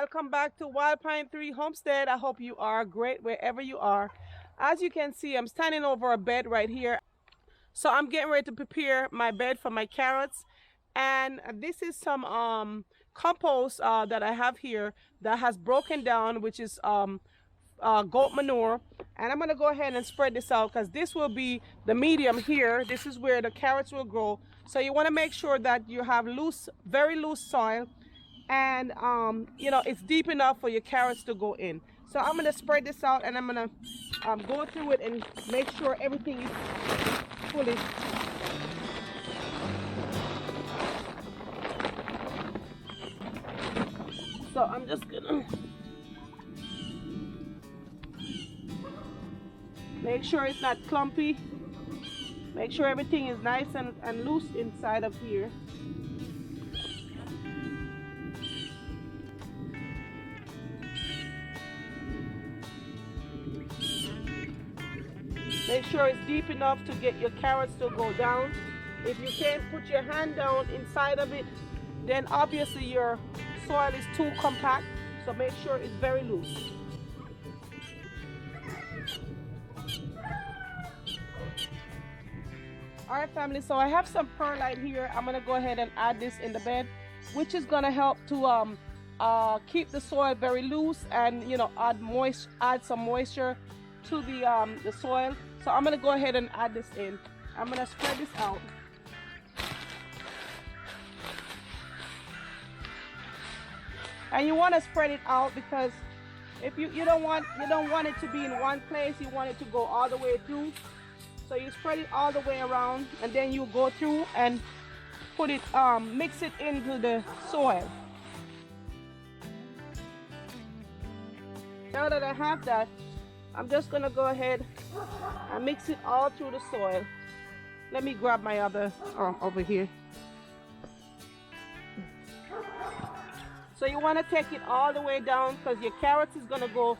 welcome back to Wild Pine 3 Homestead. I hope you are great wherever you are. As you can see, I'm standing over a bed right here. So I'm getting ready to prepare my bed for my carrots. And this is some compost that I have here that has broken down, which is goat manure. And I'm going to go ahead and spread this out because this will be the medium here. This is where the carrots will grow. So you want to make sure that you have loose, very loose soil, and you know, it's deep enough for your carrots to go in. So I'm going to spread this out, and I'm going to go through it and make sure everything is fully. So I'm just gonna make sure it's not clumpy. Make sure everything is nice and loose inside of here. Make sure it's deep enough to get your carrots to go down. If you can't put your hand down inside of it, then obviously your soil is too compact. So make sure it's very loose. All right, family, so I have some perlite here. I'm gonna go ahead and add this in the bed, which is gonna help to keep the soil very loose and, you know, add some moisture to the soil. So I'm gonna go ahead and add this in. I'm gonna spread this out. And you want to spread it out because if you don't want it to be in one place, you want it to go all the way through. So you spread it all the way around, and then you go through and put it mix it into the soil. Now that I have that, I'm just gonna go ahead and mix it all through the soil. Let me grab my other over here. So you want to take it all the way down because your carrots is gonna go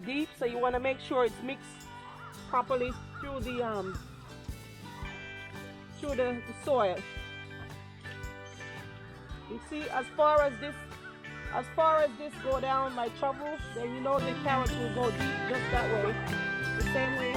deep. So you want to make sure it's mixed properly through the soil. You see, as far as this go down my shovel, then you know the carrots will go deep just that way. The same way,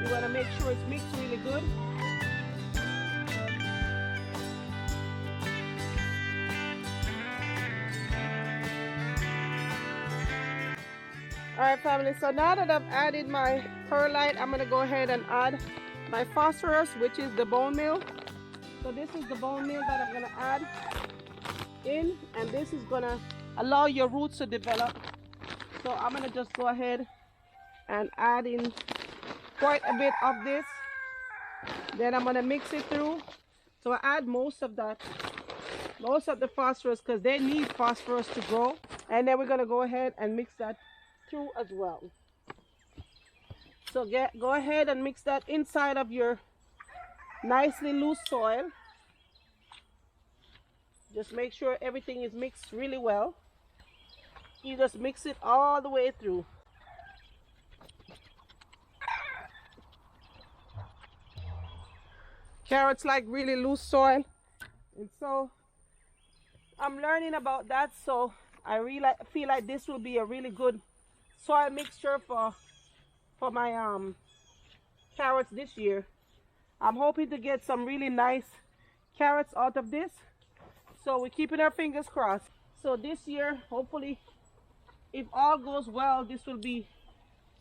you want to make sure it's mixed really good. All right, family, so now that I've added my perlite, I'm going to go ahead and add my phosphorus, which is the bone meal. So this is the bone meal that I'm going to add in, and this is going to allow your roots to develop. So I'm going to just go ahead and add in quite a bit of this. Then I'm going to mix it through. So I add most of the phosphorus because they need phosphorus to grow. And then we're going to go ahead and mix that through as well. So go ahead and mix that inside of your nicely loose soil. Just make sure everything is mixed really well. You just mix it all the way through. Carrots like really loose soil, and so I'm learning about that. So I really feel like this will be a really good soil mixture for my carrots this year. I'm hoping to get some really nice carrots out of this. So we're keeping our fingers crossed. So this year, hopefully, if all goes well, this will be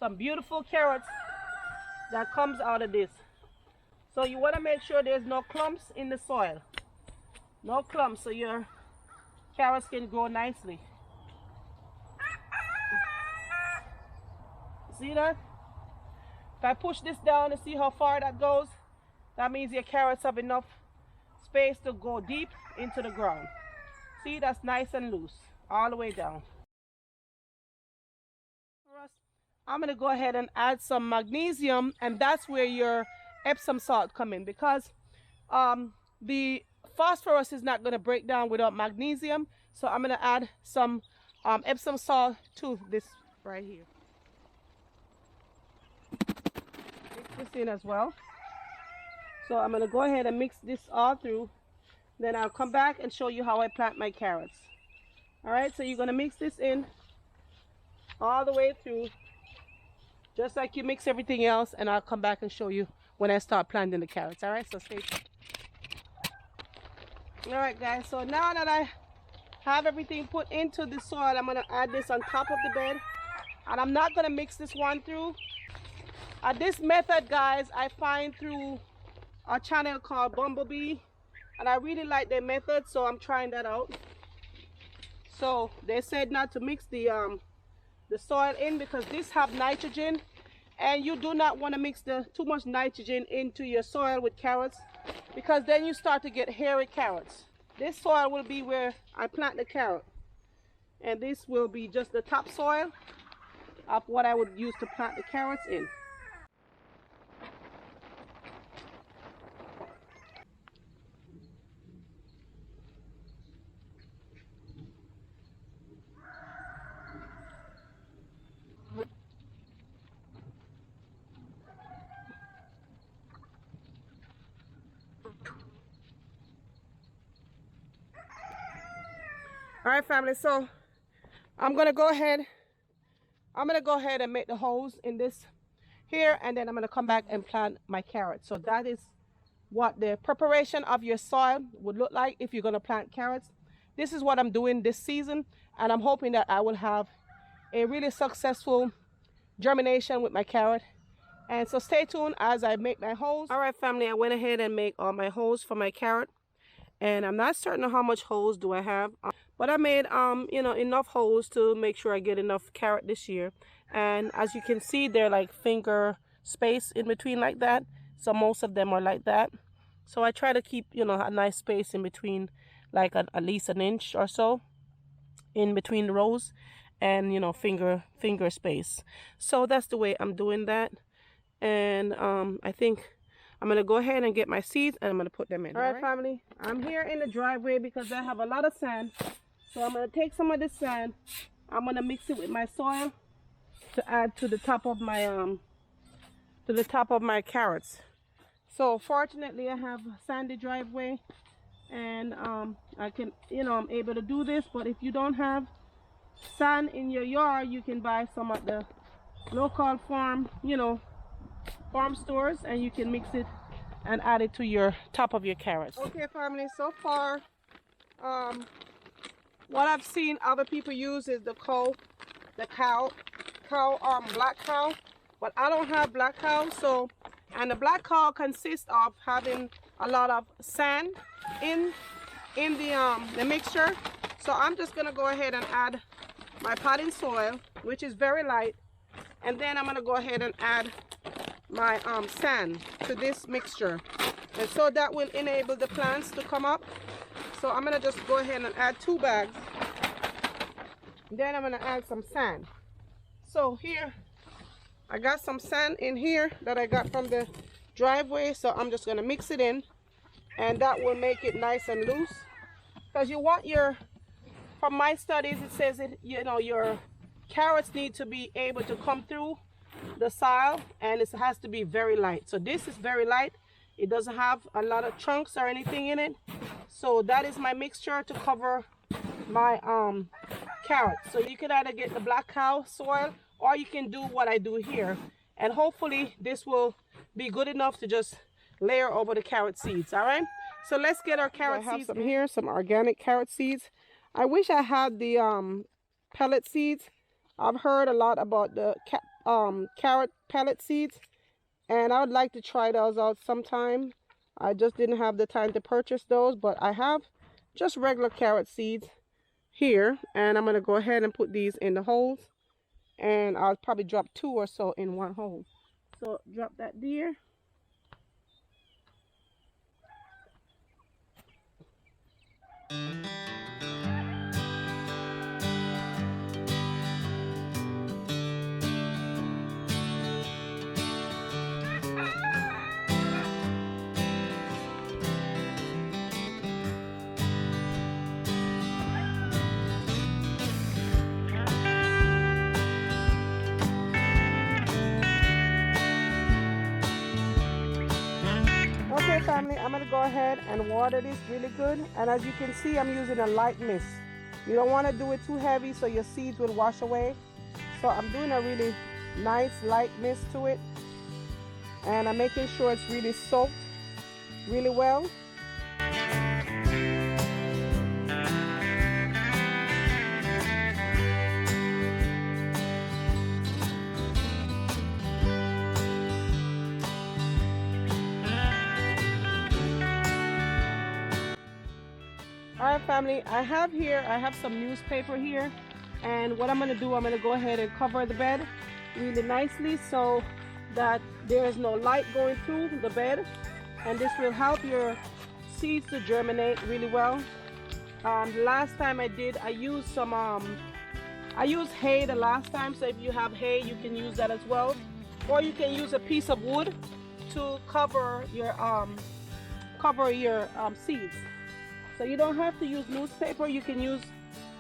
some beautiful carrots that comes out of this. So you want to make sure there's no clumps in the soil. No clumps, so your carrots can grow nicely. See that? If I push this down to see how far that goes, that means your carrots have enough space to go deep into the ground. See, that's nice and loose all the way down. I'm going to go ahead and add some magnesium, and that's where your Epsom salt come in, because the phosphorus is not going to break down without magnesium. So I'm going to add some Epsom salt to this right here. Mix this in as well. So I'm going to go ahead and mix this all through. Then I'll come back and show you how I plant my carrots. All right, so you're gonna mix this in all the way through, just like you mix everything else, and I'll come back and show you when I start planting the carrots. All right, so stay tuned. All right, guys, so now that I have everything put into the soil, I'm gonna add this on top of the bed, and I'm not gonna mix this one through. This method, guys, I find through a channel called Bumblebee, and I really like their method, so I'm trying that out. So they said not to mix the soil in because this have nitrogen, and you do not want to mix too much nitrogen into your soil with carrots, because then you start to get hairy carrots. This soil will be where I plant the carrot, and this will be just the topsoil of what I would use to plant the carrots in. All right, family, so I'm gonna go ahead and make the holes in this here, and then I'm gonna come back and plant my carrots. So that is what the preparation of your soil would look like if you're gonna plant carrots. This is what I'm doing this season, and I'm hoping that I will have a really successful germination with my carrot. And so stay tuned as I make my holes. All right, family, I went ahead and make all my holes for my carrot, and I'm not certain of how much holes do I have, but I made you know, enough holes to make sure I get enough carrot this year. And as you can see, they're like finger space in between like that, so most of them are like that. So I try to keep, you know, a nice space in between, like at least an inch or so in between the rows, and you know, finger space. So that's the way I'm doing that. And I think I'm gonna go ahead and get my seeds, and I'm gonna put them in. All right, family, I'm here in the driveway because I have a lot of sand. So I'm gonna take some of this sand, I'm gonna mix it with my soil to add to the top of my carrots. So fortunately, I have a sandy driveway, and I can, you know, I'm able to do this. But if you don't have sand in your yard, you can buy some at the local farm, you know, farm stores, and you can mix it and add it to your top of your carrots. Okay, family, so far what I've seen other people use is the black cow, but I don't have black cow. So, and the black cow consists of having a lot of sand in the mixture. So I'm just gonna go ahead and add my potting soil, which is very light, and then I'm gonna go ahead and add my sand to this mixture, and so that will enable the plants to come up. So I'm gonna just go ahead and add 2 bags, then I'm gonna add some sand. So here I got some sand in here that I got from the driveway, so I'm just gonna mix it in, and that will make it nice and loose, because you want your, from my studies it says it, you know, your carrots need to be able to come through the soil, and it has to be very light. So this is very light, it doesn't have a lot of chunks or anything in it. So that is my mixture to cover my carrots. So you can either get the black cow soil, or you can do what I do here, and hopefully this will be good enough to just layer over the carrot seeds. All right, so let's get our carrot seeds. I have some here, some organic carrot seeds. I wish I had the pellet seeds. I've heard a lot about the carrot pellet seeds, and I would like to try those out sometime. I just didn't have the time to purchase those, but I have just regular carrot seeds here, and I'm going to go ahead and put these in the holes, and I'll probably drop 2 or so in one hole. So drop that there. Family, I'm going to go ahead and water this really good, and as you can see, I'm using a light mist. You don't want to do it too heavy so your seeds will wash away. So I'm doing a really nice light mist to it, and I'm making sure it's really soaked really well. Alright family, I have some newspaper here, and what I'm going to do, I'm going to go ahead and cover the bed really nicely so that there is no light going through the bed, and this will help your seeds to germinate really well. The last time I used some I used hay the last time, so if you have hay you can use that as well, or you can use a piece of wood to cover your seeds. So you don't have to use newspaper. You can use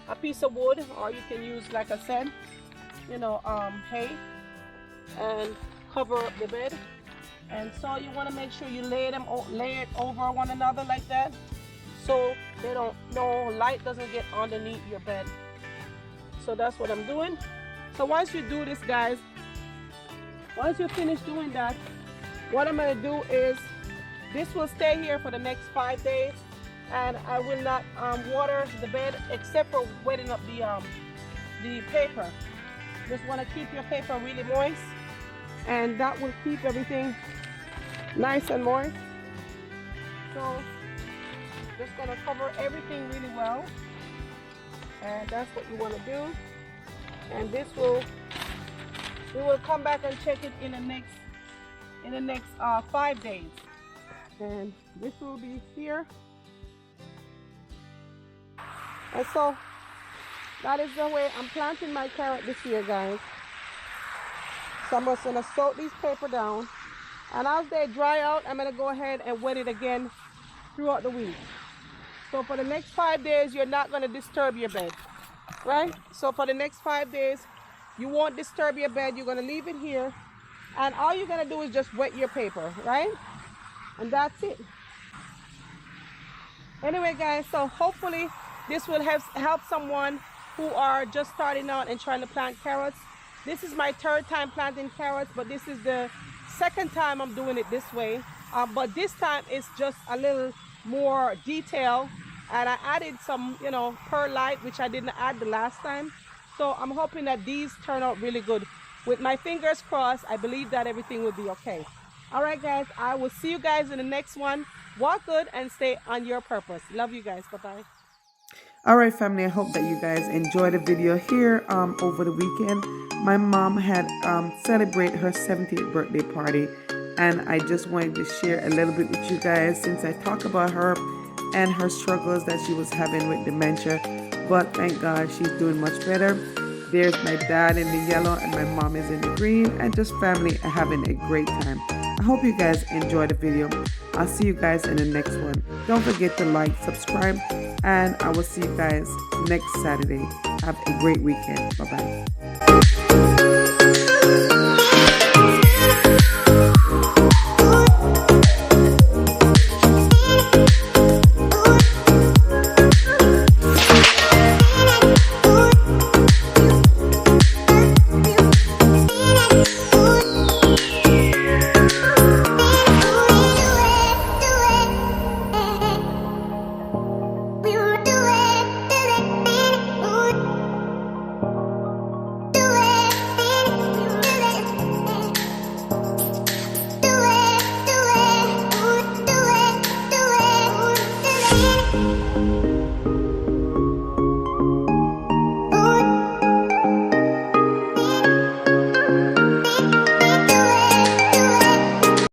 a piece of wood, or you can use, like I said, hay, and cover up the bed. And so you want to make sure you lay it over one another like that, so no light doesn't get underneath your bed. So that's what I'm doing. So once you do this, guys, once you finish doing that, what I'm going to do is this will stay here for the next 5 days. And I will not water the bed except for wetting up the paper. Just want to keep your paper really moist, and that will keep everything nice and moist. So just going to cover everything really well, and that's what you want to do. And we will come back and check it in the next 5 days, and this will be here. And so that is the way I'm planting my carrot this year, guys. So I'm just going to soak these paper down, and as they dry out, I'm going to go ahead and wet it again throughout the week. So for the next 5 days, you're not going to disturb your bed, right? So for the next 5 days, you won't disturb your bed. You're going to leave it here, and all you're going to do is just wet your paper, right? And that's it. Anyway, guys, so hopefully this will help someone who are just starting out and trying to plant carrots. This is my 3rd time planting carrots, but this is the 2nd time I'm doing it this way. But this time it's just a little more detail, and I added some, perlite, which I didn't add the last time. So I'm hoping that these turn out really good. With my fingers crossed, I believe that everything will be okay. All right, guys, I will see you guys in the next one. Walk good and stay on your purpose. Love you guys. Bye-bye. Alright family, I hope that you guys enjoyed the video here over the weekend. My mom had celebrated her 70th birthday party, and I just wanted to share a little bit with you guys since I talk about her and her struggles that she was having with dementia. But thank God she's doing much better. There's my dad in the yellow and my mom is in the green, and just family having a great time. I hope you guys enjoyed the video. I'll see you guys in the next one. Don't forget to like, subscribe, and I will see you guys next Saturday. Have a great weekend. Bye-bye.